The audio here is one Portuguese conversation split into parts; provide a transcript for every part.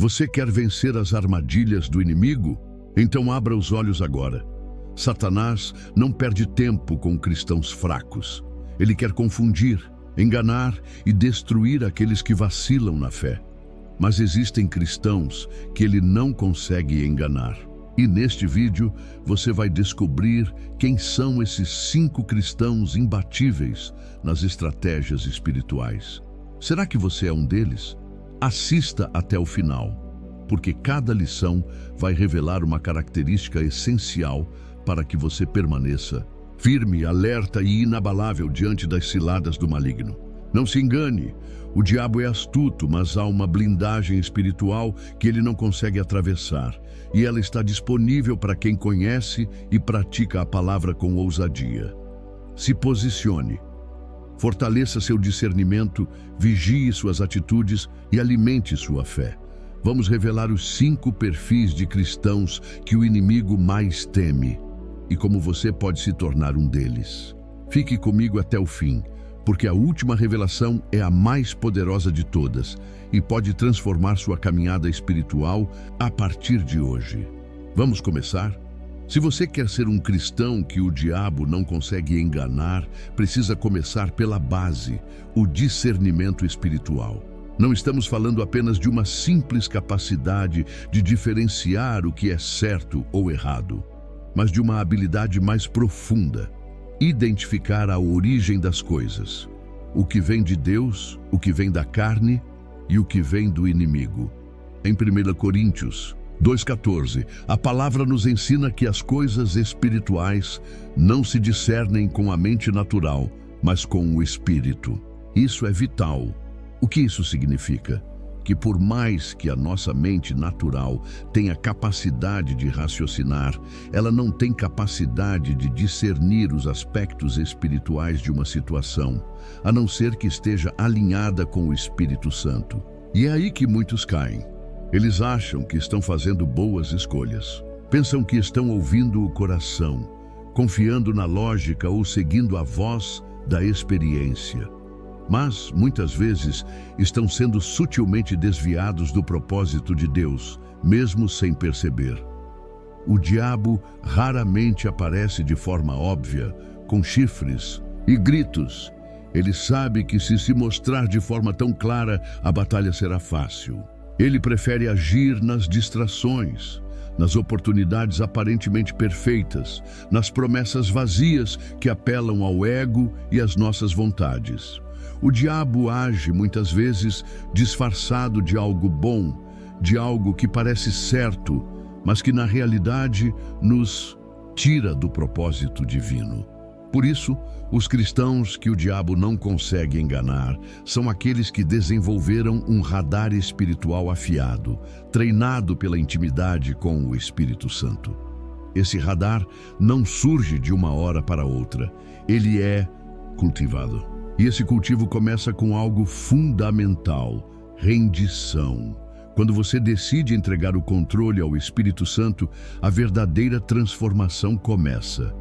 Você quer vencer as armadilhas do inimigo? Então abra os olhos agora. Satanás não perde tempo com cristãos fracos. Ele quer confundir, enganar e destruir aqueles que vacilam na fé. Mas existem cristãos que ele não consegue enganar. E neste vídeo você vai descobrir quem são esses 5 cristãos imbatíveis nas estratégias espirituais. Será que você é um deles? Assista até o final, porque cada lição vai revelar uma característica essencial para que você permaneça firme, alerta e inabalável diante das ciladas do maligno. Não se engane, o diabo é astuto, mas há uma blindagem espiritual que ele não consegue atravessar, e ela está disponível para quem conhece e pratica a palavra com ousadia. Se posicione. Fortaleça seu discernimento, vigie suas atitudes e alimente sua fé. Vamos revelar os 5 perfis de cristãos que o inimigo mais teme e como você pode se tornar um deles. Fique comigo até o fim, porque a última revelação é a mais poderosa de todas e pode transformar sua caminhada espiritual a partir de hoje. Vamos começar? Se você quer ser um cristão que o diabo não consegue enganar, precisa começar pela base, o discernimento espiritual. Não estamos falando apenas de uma simples capacidade de diferenciar o que é certo ou errado, mas de uma habilidade mais profunda, identificar a origem das coisas, o que vem de Deus, o que vem da carne e o que vem do inimigo. Em 1 Coríntios 2,14, a palavra nos ensina que as coisas espirituais não se discernem com a mente natural, mas com o espírito. Isso é vital. O que isso significa? Que por mais que a nossa mente natural tenha capacidade de raciocinar, ela não tem capacidade de discernir os aspectos espirituais de uma situação, a não ser que esteja alinhada com o Espírito Santo. E é aí que muitos caem. Eles acham que estão fazendo boas escolhas. Pensam que estão ouvindo o coração, confiando na lógica ou seguindo a voz da experiência. Mas, muitas vezes, estão sendo sutilmente desviados do propósito de Deus, mesmo sem perceber. O diabo raramente aparece de forma óbvia, com chifres e gritos. Ele sabe que se mostrar de forma tão clara, a batalha será fácil. Ele prefere agir nas distrações, nas oportunidades aparentemente perfeitas, nas promessas vazias que apelam ao ego e às nossas vontades. O diabo age muitas vezes disfarçado de algo bom, de algo que parece certo, mas que na realidade nos tira do propósito divino. Por isso, os cristãos que o diabo não consegue enganar são aqueles que desenvolveram um radar espiritual afiado, treinado pela intimidade com o Espírito Santo. Esse radar não surge de uma hora para outra, ele é cultivado. E esse cultivo começa com algo fundamental: rendição. Quando você decide entregar o controle ao Espírito Santo, a verdadeira transformação começa.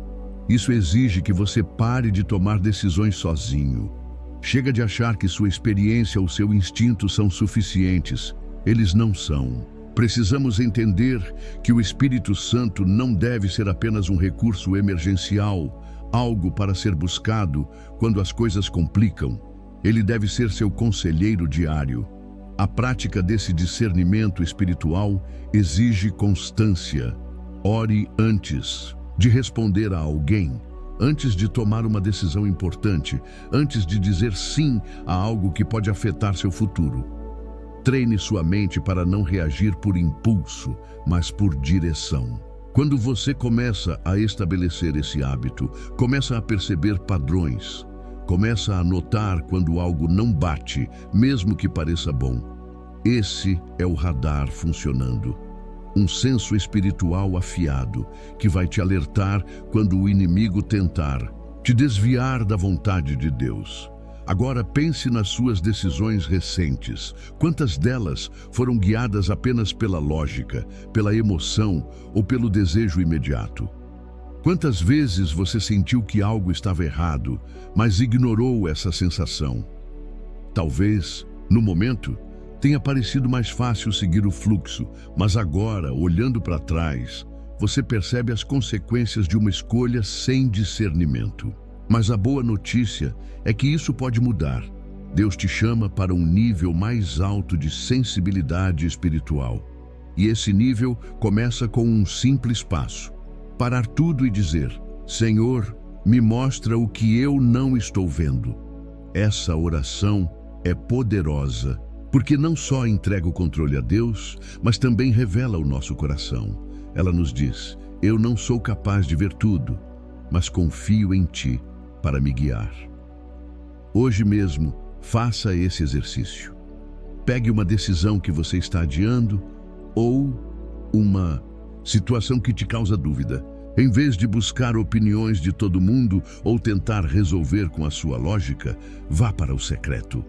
Isso exige que você pare de tomar decisões sozinho. Chega de achar que sua experiência ou seu instinto são suficientes. Eles não são. Precisamos entender que o Espírito Santo não deve ser apenas um recurso emergencial, algo para ser buscado quando as coisas complicam. Ele deve ser seu conselheiro diário. A prática desse discernimento espiritual exige constância. Ore antes de responder a alguém, antes de tomar uma decisão importante, antes de dizer sim a algo que pode afetar seu futuro. Treine sua mente para não reagir por impulso, mas por direção. Quando você começa a estabelecer esse hábito, começa a perceber padrões, começa a notar quando algo não bate, mesmo que pareça bom. Esse é o radar funcionando. Um senso espiritual afiado que vai te alertar quando o inimigo tentar te desviar da vontade de Deus. Agora pense nas suas decisões recentes. Quantas delas foram guiadas apenas pela lógica, pela emoção ou pelo desejo imediato? Quantas vezes você sentiu que algo estava errado, mas ignorou essa sensação? Talvez, no momento, Tenha parecido mais fácil seguir o fluxo, mas agora, olhando para trás, você percebe as consequências de uma escolha sem discernimento. Mas a boa notícia é que isso pode mudar. Deus te chama para um nível mais alto de sensibilidade espiritual. E esse nível começa com um simples passo: parar tudo e dizer: Senhor, me mostra o que eu não estou vendo. Essa oração é poderosa, porque não só entrega o controle a Deus, mas também revela o nosso coração. Ela nos diz: eu não sou capaz de ver tudo, mas confio em Ti para me guiar. Hoje mesmo, faça esse exercício. Pegue uma decisão que você está adiando ou uma situação que te causa dúvida. Em vez de buscar opiniões de todo mundo ou tentar resolver com a sua lógica, vá para o secreto.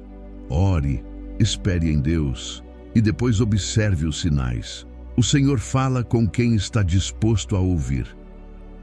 Ore, espere em Deus e depois observe os sinais. O Senhor fala com quem está disposto a ouvir.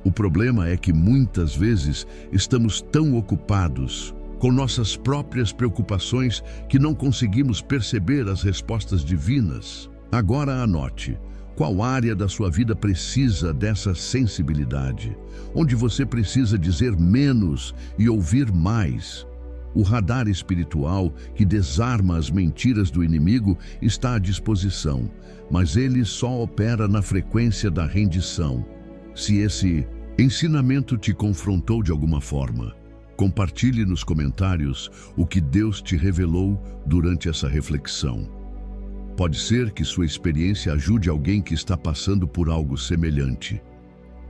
O problema é que muitas vezes estamos tão ocupados com nossas próprias preocupações que não conseguimos perceber as respostas divinas. Agora anote: qual área da sua vida precisa dessa sensibilidade? Onde você precisa dizer menos e ouvir mais? O radar espiritual que desarma as mentiras do inimigo está à disposição, mas ele só opera na frequência da rendição. Se esse ensinamento te confrontou de alguma forma, compartilhe nos comentários o que Deus te revelou durante essa reflexão. Pode ser que sua experiência ajude alguém que está passando por algo semelhante.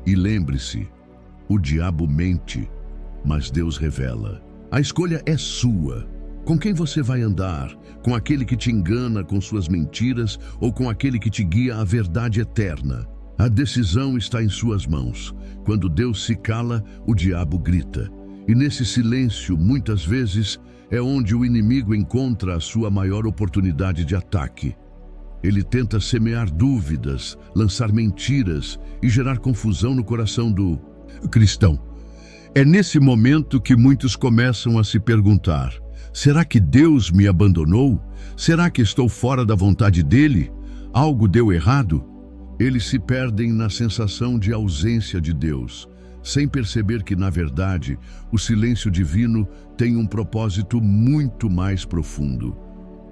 E lembre-se, o diabo mente, mas Deus revela. A escolha é sua. Com quem você vai andar? Com aquele que te engana com suas mentiras ou com aquele que te guia à verdade eterna? A decisão está em suas mãos. Quando Deus se cala, o diabo grita. E nesse silêncio, muitas vezes, é onde o inimigo encontra a sua maior oportunidade de ataque. Ele tenta semear dúvidas, lançar mentiras e gerar confusão no coração do cristão. É nesse momento que muitos começam a se perguntar: será que Deus me abandonou? Será que estou fora da vontade dele? Algo deu errado? Eles se perdem na sensação de ausência de Deus, sem perceber que, na verdade, o silêncio divino tem um propósito muito mais profundo.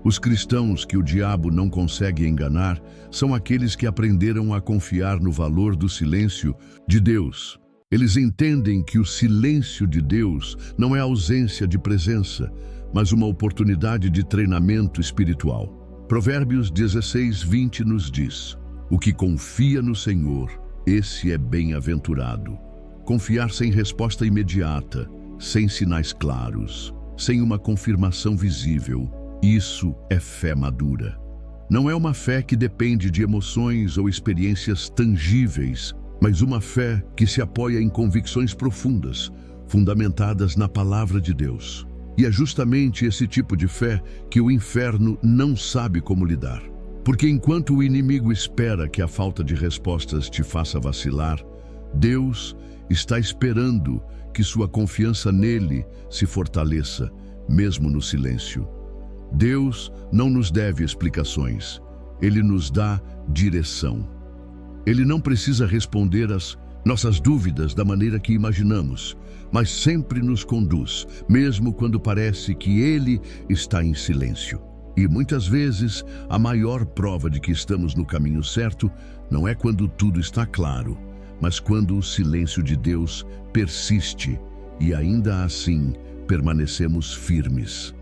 Os cristãos que o diabo não consegue enganar são aqueles que aprenderam a confiar no valor do silêncio de Deus. Eles entendem que o silêncio de Deus não é ausência de presença, mas uma oportunidade de treinamento espiritual. Provérbios 16:20 nos diz: o que confia no Senhor, esse é bem-aventurado. Confiar sem resposta imediata, sem sinais claros, sem uma confirmação visível, isso é fé madura. Não é uma fé que depende de emoções ou experiências tangíveis, mas uma fé que se apoia em convicções profundas, fundamentadas na palavra de Deus. E é justamente esse tipo de fé que o inferno não sabe como lidar. Porque enquanto o inimigo espera que a falta de respostas te faça vacilar, Deus está esperando que sua confiança nele se fortaleça, mesmo no silêncio. Deus não nos deve explicações, Ele nos dá direção. Ele não precisa responder às nossas dúvidas da maneira que imaginamos, mas sempre nos conduz, mesmo quando parece que Ele está em silêncio. E muitas vezes, a maior prova de que estamos no caminho certo não é quando tudo está claro, mas quando o silêncio de Deus persiste e ainda assim permanecemos firmes.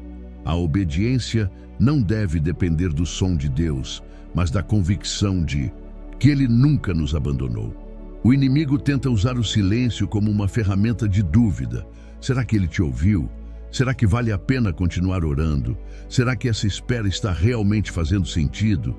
A obediência não deve depender do som de Deus, mas da convicção de que Ele nunca nos abandonou. O inimigo tenta usar o silêncio como uma ferramenta de dúvida. Será que Ele te ouviu? Será que vale a pena continuar orando? Será que essa espera está realmente fazendo sentido?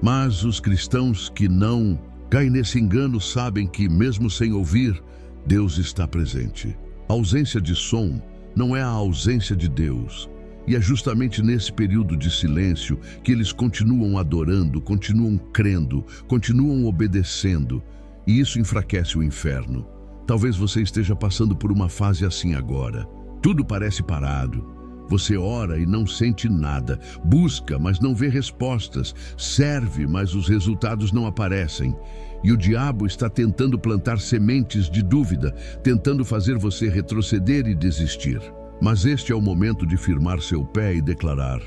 Mas os cristãos que não caem nesse engano sabem que, mesmo sem ouvir, Deus está presente. A ausência de som não é a ausência de Deus. E é justamente nesse período de silêncio que eles continuam adorando, continuam crendo, continuam obedecendo. E isso enfraquece o inferno. Talvez você esteja passando por uma fase assim agora. Tudo parece parado. Você ora e não sente nada, busca, mas não vê respostas, serve, mas os resultados não aparecem. E o diabo está tentando plantar sementes de dúvida, tentando fazer você retroceder e desistir. Mas este é o momento de firmar seu pé e declarar: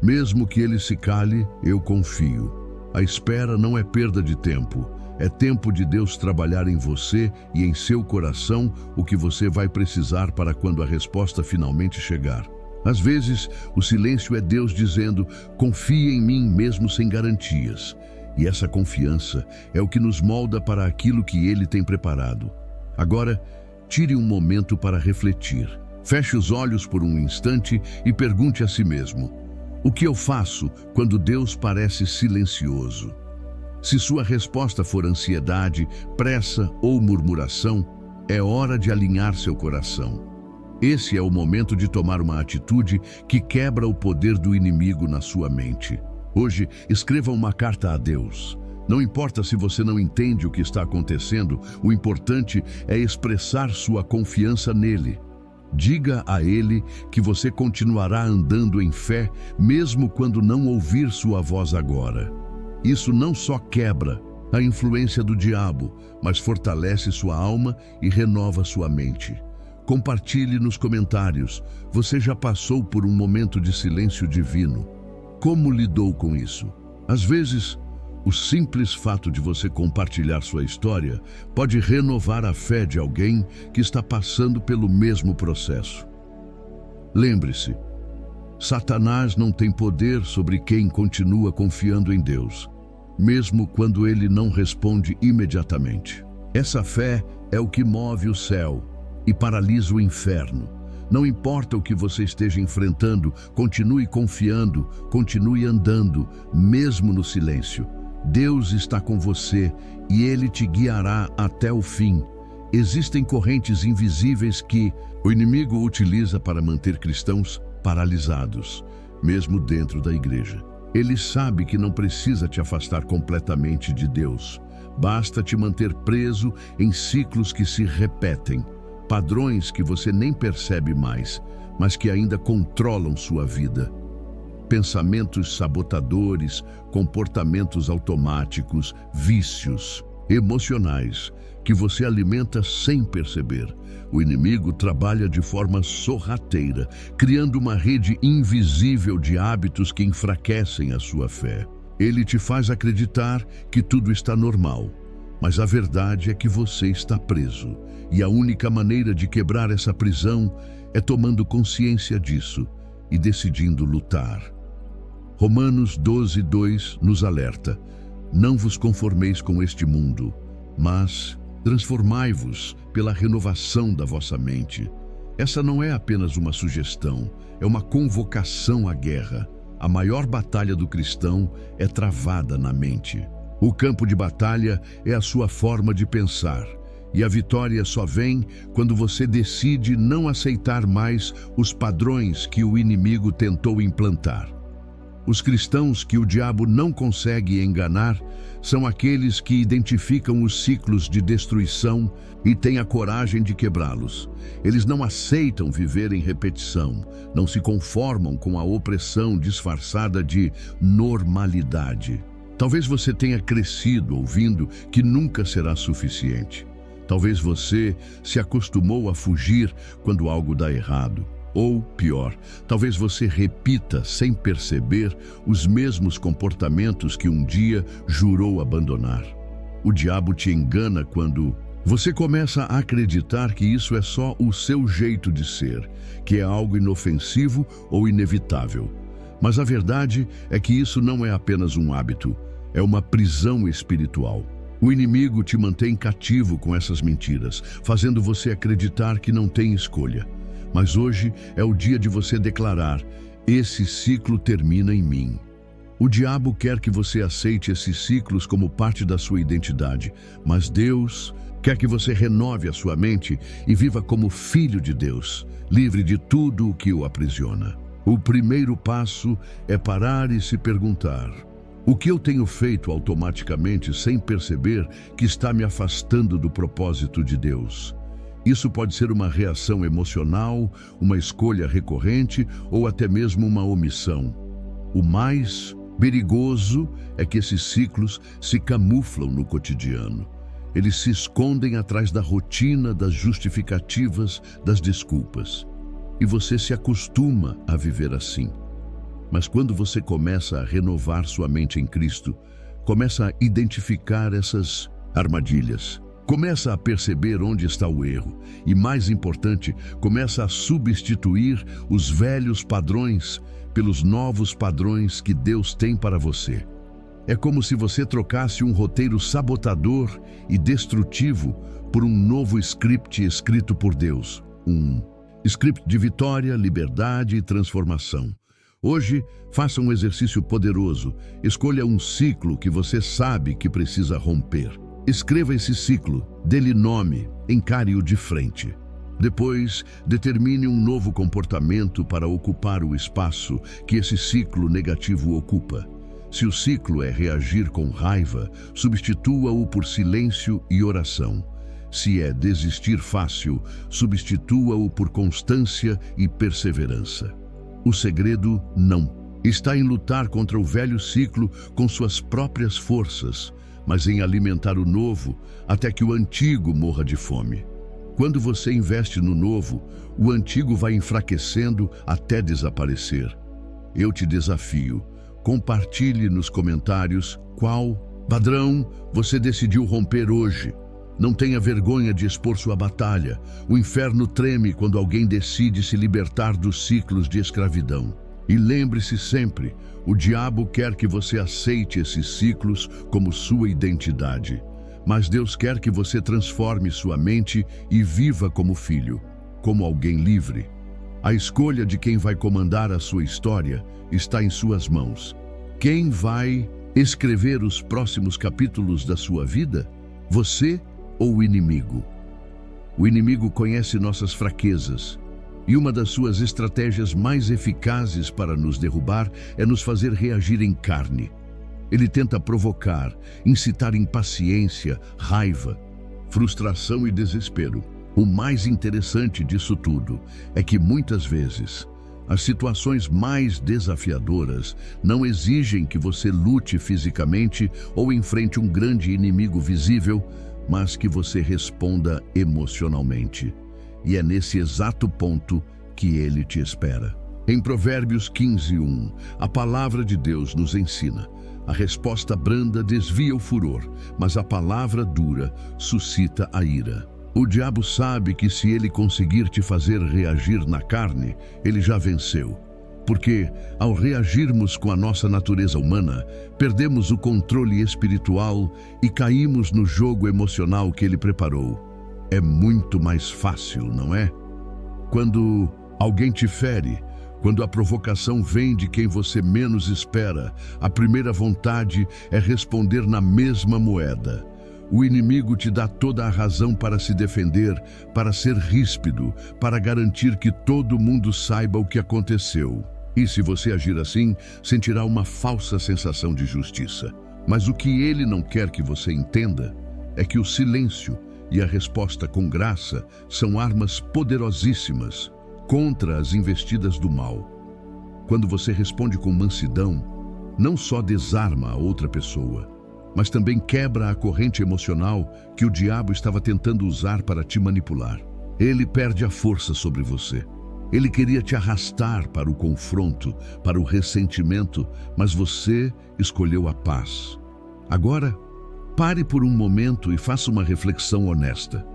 mesmo que ele se cale, eu confio. A espera não é perda de tempo. É tempo de Deus trabalhar em você e em seu coração o que você vai precisar para quando a resposta finalmente chegar. Às vezes, o silêncio é Deus dizendo: confie em mim mesmo sem garantias. E essa confiança é o que nos molda para aquilo que Ele tem preparado. Agora, tire um momento para refletir. Feche os olhos por um instante e pergunte a si mesmo: o que eu faço quando Deus parece silencioso? Se sua resposta for ansiedade, pressa ou murmuração, é hora de alinhar seu coração. Esse é o momento de tomar uma atitude que quebra o poder do inimigo na sua mente. Hoje, escreva uma carta a Deus. Não importa se você não entende o que está acontecendo, o importante é expressar sua confiança nele. Diga a Ele que você continuará andando em fé, mesmo quando não ouvir sua voz agora. Isso não só quebra a influência do diabo, mas fortalece sua alma e renova sua mente. Compartilhe nos comentários: você já passou por um momento de silêncio divino? Como lidou com isso? Às vezes, o simples fato de você compartilhar sua história pode renovar a fé de alguém que está passando pelo mesmo processo. Lembre-se, Satanás não tem poder sobre quem continua confiando em Deus, mesmo quando ele não responde imediatamente. Essa fé é o que move o céu e paralisa o inferno. Não importa o que você esteja enfrentando, continue confiando, continue andando, mesmo no silêncio. Deus está com você e Ele te guiará até o fim. Existem correntes invisíveis que o inimigo utiliza para manter cristãos paralisados, mesmo dentro da igreja. Ele sabe que não precisa te afastar completamente de Deus. Basta te manter preso em ciclos que se repetem, padrões que você nem percebe mais, mas que ainda controlam sua vida. Pensamentos sabotadores, comportamentos automáticos, vícios emocionais que você alimenta sem perceber. O inimigo trabalha de forma sorrateira, criando uma rede invisível de hábitos que enfraquecem a sua fé. Ele te faz acreditar que tudo está normal, mas a verdade é que você está preso. E a única maneira de quebrar essa prisão é tomando consciência disso e decidindo lutar. Romanos 12:2 nos alerta: não vos conformeis com este mundo, mas transformai-vos pela renovação da vossa mente. Essa não é apenas uma sugestão, é uma convocação à guerra. A maior batalha do cristão é travada na mente. O campo de batalha é a sua forma de pensar, e a vitória só vem quando você decide não aceitar mais os padrões que o inimigo tentou implantar. Os cristãos que o diabo não consegue enganar são aqueles que identificam os ciclos de destruição e têm a coragem de quebrá-los. Eles não aceitam viver em repetição, não se conformam com a opressão disfarçada de normalidade. Talvez você tenha crescido ouvindo que nunca será suficiente. Talvez você se acostumou a fugir quando algo dá errado. Ou, pior, talvez você repita sem perceber os mesmos comportamentos que um dia jurou abandonar. O diabo te engana quando você começa a acreditar que isso é só o seu jeito de ser, que é algo inofensivo ou inevitável. Mas a verdade é que isso não é apenas um hábito, é uma prisão espiritual. O inimigo te mantém cativo com essas mentiras, fazendo você acreditar que não tem escolha. Mas hoje é o dia de você declarar: esse ciclo termina em mim. O diabo quer que você aceite esses ciclos como parte da sua identidade, mas Deus quer que você renove a sua mente e viva como filho de Deus, livre de tudo o que o aprisiona. O primeiro passo é parar e se perguntar: o que eu tenho feito automaticamente sem perceber que está me afastando do propósito de Deus? Isso pode ser uma reação emocional, uma escolha recorrente ou até mesmo uma omissão. O mais perigoso é que esses ciclos se camuflam no cotidiano. Eles se escondem atrás da rotina, das justificativas, das desculpas. E você se acostuma a viver assim. Mas quando você começa a renovar sua mente em Cristo, começa a identificar essas armadilhas, começa a perceber onde está o erro e, mais importante, começa a substituir os velhos padrões pelos novos padrões que Deus tem para você. É como se você trocasse um roteiro sabotador e destrutivo por um novo script escrito por Deus. Um script de vitória, liberdade e transformação. Hoje, faça um exercício poderoso. Escolha um ciclo que você sabe que precisa romper. Escreva esse ciclo, dê-lhe nome, encare-o de frente. Depois, determine um novo comportamento para ocupar o espaço que esse ciclo negativo ocupa. Se o ciclo é reagir com raiva, substitua-o por silêncio e oração. Se é desistir fácil, substitua-o por constância e perseverança. O segredo não está em lutar contra o velho ciclo com suas próprias forças, mas em alimentar o novo até que o antigo morra de fome. Quando você investe no novo, o antigo vai enfraquecendo até desaparecer. Eu te desafio, compartilhe nos comentários qual padrão você decidiu romper hoje. Não tenha vergonha de expor sua batalha. O inferno treme quando alguém decide se libertar dos ciclos de escravidão. E lembre-se sempre, o diabo quer que você aceite esses ciclos como sua identidade. Mas Deus quer que você transforme sua mente e viva como filho, como alguém livre. A escolha de quem vai comandar a sua história está em suas mãos. Quem vai escrever os próximos capítulos da sua vida? Você ou o inimigo? O inimigo conhece nossas fraquezas, e uma das suas estratégias mais eficazes para nos derrubar é nos fazer reagir em carne. Ele tenta provocar, incitar impaciência, raiva, frustração e desespero. O mais interessante disso tudo é que muitas vezes as situações mais desafiadoras não exigem que você lute fisicamente ou enfrente um grande inimigo visível, mas que você responda emocionalmente. E é nesse exato ponto que ele te espera. Em Provérbios 15:1, a palavra de Deus nos ensina: a resposta branda desvia o furor, mas a palavra dura suscita a ira. O diabo sabe que se ele conseguir te fazer reagir na carne, ele já venceu. Porque, ao reagirmos com a nossa natureza humana, perdemos o controle espiritual e caímos no jogo emocional que ele preparou. É muito mais fácil, não é? Quando alguém te fere, quando a provocação vem de quem você menos espera, a primeira vontade é responder na mesma moeda. O inimigo te dá toda a razão para se defender, para ser ríspido, para garantir que todo mundo saiba o que aconteceu. E se você agir assim, sentirá uma falsa sensação de justiça. Mas o que ele não quer que você entenda é que o silêncio e a resposta com graça são armas poderosíssimas contra as investidas do mal. Quando você responde com mansidão, não só desarma a outra pessoa, mas também quebra a corrente emocional que o diabo estava tentando usar para te manipular. Ele perde a força sobre você. Ele queria te arrastar para o confronto, para o ressentimento, mas você escolheu a paz. Agora, pare por um momento e faça uma reflexão honesta.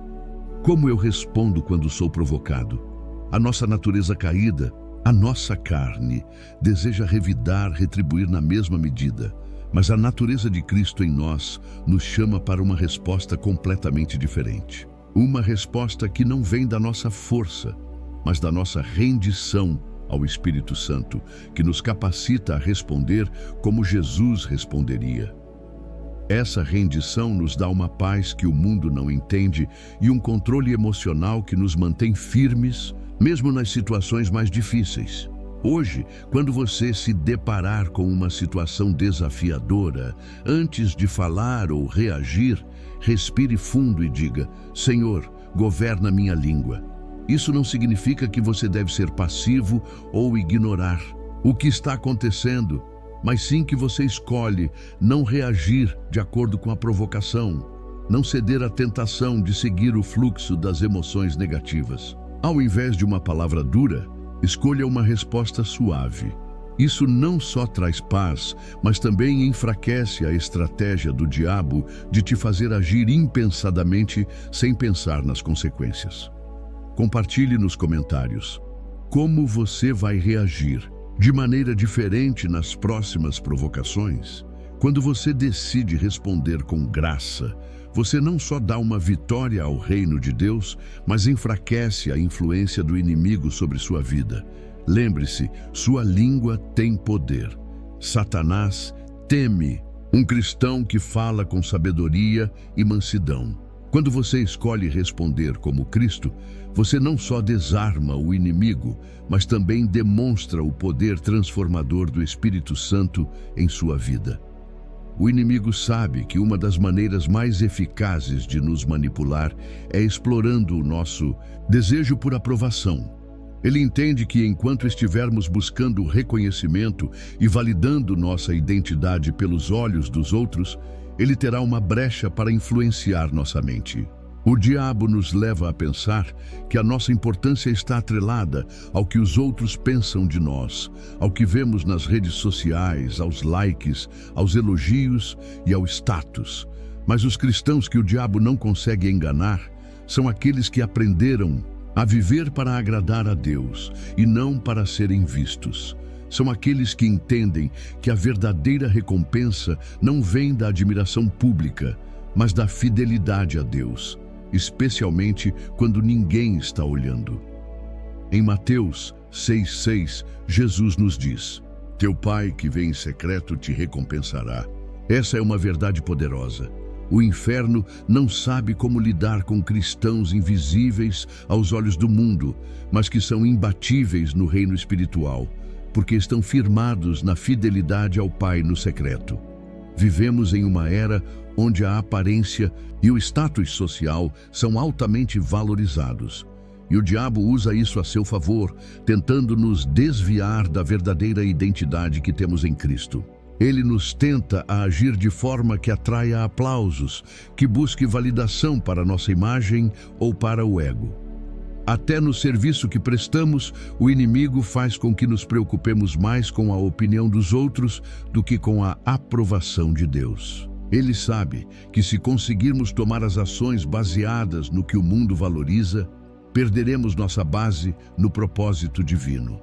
Como eu respondo quando sou provocado? A nossa natureza caída, a nossa carne, deseja revidar, retribuir na mesma medida. Mas a natureza de Cristo em nós nos chama para uma resposta completamente diferente. Uma resposta que não vem da nossa força, mas da nossa rendição ao Espírito Santo, que nos capacita a responder como Jesus responderia. Essa rendição nos dá uma paz que o mundo não entende e um controle emocional que nos mantém firmes, mesmo nas situações mais difíceis. Hoje, quando você se deparar com uma situação desafiadora, antes de falar ou reagir, respire fundo e diga: Senhor, governa minha língua. Isso não significa que você deve ser passivo ou ignorar o que está acontecendo, mas sim que você escolhe não reagir de acordo com a provocação, não ceder à tentação de seguir o fluxo das emoções negativas. Ao invés de uma palavra dura, escolha uma resposta suave. Isso não só traz paz, mas também enfraquece a estratégia do diabo de te fazer agir impensadamente sem pensar nas consequências. Compartilhe nos comentários como você vai reagir de maneira diferente nas próximas provocações. Quando você decide responder com graça, você não só dá uma vitória ao reino de Deus, mas enfraquece a influência do inimigo sobre sua vida. Lembre-se, sua língua tem poder. Satanás teme um cristão que fala com sabedoria e mansidão. Quando você escolhe responder como Cristo, você não só desarma o inimigo, mas também demonstra o poder transformador do Espírito Santo em sua vida. O inimigo sabe que uma das maneiras mais eficazes de nos manipular é explorando o nosso desejo por aprovação. Ele entende que enquanto estivermos buscando reconhecimento e validando nossa identidade pelos olhos dos outros, ele terá uma brecha para influenciar nossa mente. O diabo nos leva a pensar que a nossa importância está atrelada ao que os outros pensam de nós, ao que vemos nas redes sociais, aos likes, aos elogios e ao status. Mas os cristãos que o diabo não consegue enganar são aqueles que aprenderam a viver para agradar a Deus e não para serem vistos. São aqueles que entendem que a verdadeira recompensa não vem da admiração pública, mas da fidelidade a Deus, especialmente quando ninguém está olhando. Em Mateus 6,6, Jesus nos diz: "Teu Pai que vem em secreto te recompensará." Essa é uma verdade poderosa. O inferno não sabe como lidar com cristãos invisíveis aos olhos do mundo, mas que são imbatíveis no reino espiritual, porque estão firmados na fidelidade ao Pai no secreto. Vivemos em uma era onde a aparência e o status social são altamente valorizados. E o diabo usa isso a seu favor, tentando nos desviar da verdadeira identidade que temos em Cristo. Ele nos tenta a agir de forma que atraia aplausos, que busque validação para nossa imagem ou para o ego. Até no serviço que prestamos, o inimigo faz com que nos preocupemos mais com a opinião dos outros do que com a aprovação de Deus. Ele sabe que se conseguirmos tomar as ações baseadas no que o mundo valoriza, perderemos nossa base no propósito divino.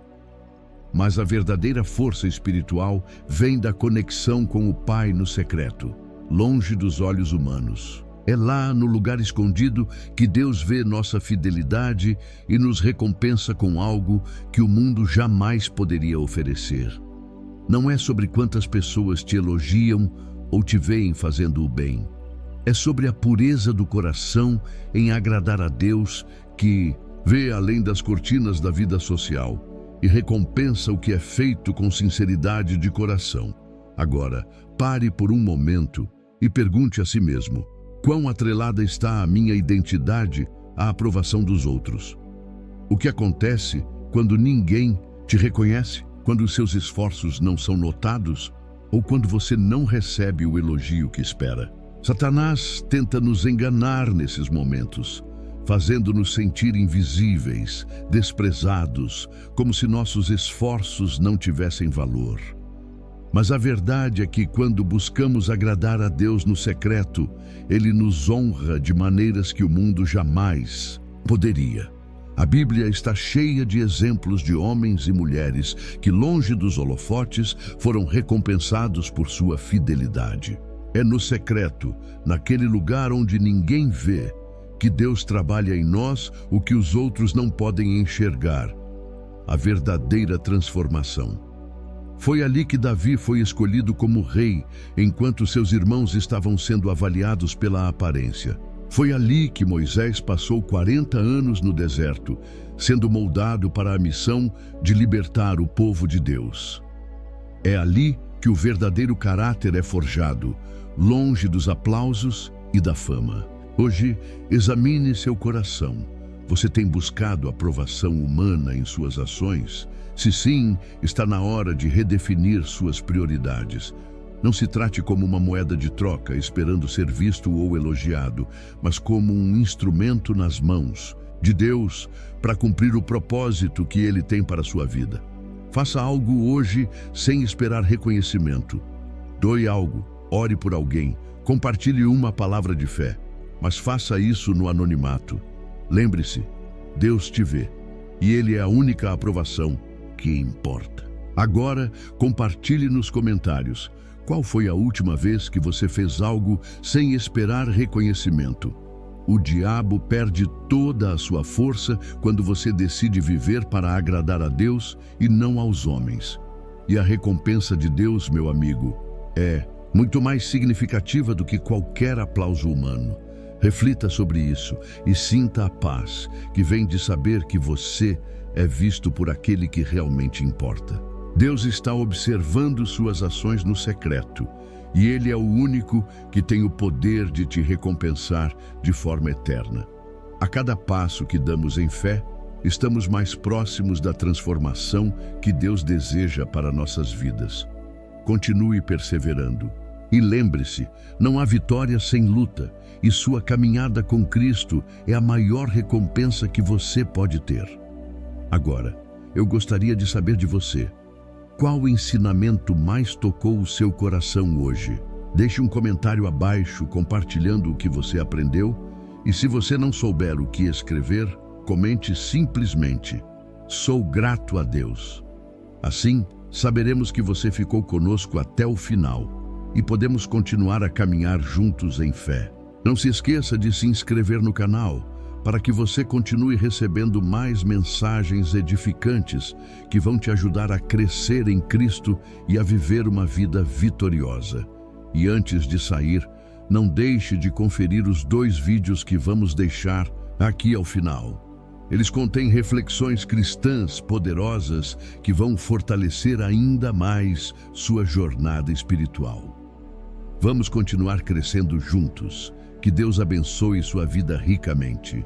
Mas a verdadeira força espiritual vem da conexão com o Pai no secreto, longe dos olhos humanos. É lá, no lugar escondido, que Deus vê nossa fidelidade e nos recompensa com algo que o mundo jamais poderia oferecer. Não é sobre quantas pessoas te elogiam ou te veem fazendo o bem. É sobre a pureza do coração em agradar a Deus, que vê além das cortinas da vida social e recompensa o que é feito com sinceridade de coração. Agora, pare por um momento e pergunte a si mesmo: quão atrelada está a minha identidade à aprovação dos outros? O que acontece quando ninguém te reconhece? Quando os seus esforços não são notados? Ou quando você não recebe o elogio que espera? Satanás tenta nos enganar nesses momentos, fazendo-nos sentir invisíveis, desprezados, como se nossos esforços não tivessem valor. Mas a verdade é que quando buscamos agradar a Deus no secreto, Ele nos honra de maneiras que o mundo jamais poderia. A Bíblia está cheia de exemplos de homens e mulheres que, longe dos holofotes, foram recompensados por sua fidelidade. É no secreto, naquele lugar onde ninguém vê, que Deus trabalha em nós o que os outros não podem enxergar: a verdadeira transformação. Foi ali que Davi foi escolhido como rei, enquanto seus irmãos estavam sendo avaliados pela aparência. Foi ali que Moisés passou 40 anos no deserto, sendo moldado para a missão de libertar o povo de Deus. É ali que o verdadeiro caráter é forjado, longe dos aplausos e da fama. Hoje, examine seu coração. Você tem buscado aprovação humana em suas ações? Se sim, está na hora de redefinir suas prioridades. Não se trate como uma moeda de troca, esperando ser visto ou elogiado, mas como um instrumento nas mãos de Deus para cumprir o propósito que Ele tem para a sua vida. Faça algo hoje sem esperar reconhecimento. Doe algo, ore por alguém, compartilhe uma palavra de fé, mas faça isso no anonimato. Lembre-se, Deus te vê e Ele é a única aprovação que importa. Agora, compartilhe nos comentários qual foi a última vez que você fez algo sem esperar reconhecimento. O diabo perde toda a sua força quando você decide viver para agradar a Deus e não aos homens. E a recompensa de Deus, meu amigo, é muito mais significativa do que qualquer aplauso humano. Reflita sobre isso e sinta a paz que vem de saber que você é visto por aquele que realmente importa. Deus está observando suas ações no secreto e Ele é o único que tem o poder de te recompensar de forma eterna. A cada passo que damos em fé, estamos mais próximos da transformação que Deus deseja para nossas vidas. Continue perseverando. E lembre-se, não há vitória sem luta, e sua caminhada com Cristo é a maior recompensa que você pode ter. Agora, eu gostaria de saber de você. Qual ensinamento mais tocou o seu coração hoje? Deixe um comentário abaixo compartilhando o que você aprendeu, e se você não souber o que escrever, comente simplesmente: "Sou grato a Deus". Assim, saberemos que você ficou conosco até o final e podemos continuar a caminhar juntos em fé. Não se esqueça de se inscrever no canal para que você continue recebendo mais mensagens edificantes que vão te ajudar a crescer em Cristo e a viver uma vida vitoriosa. E antes de sair, não deixe de conferir os 2 vídeos que vamos deixar aqui ao final. Eles contêm reflexões cristãs poderosas que vão fortalecer ainda mais sua jornada espiritual. Vamos continuar crescendo juntos. Que Deus abençoe sua vida ricamente.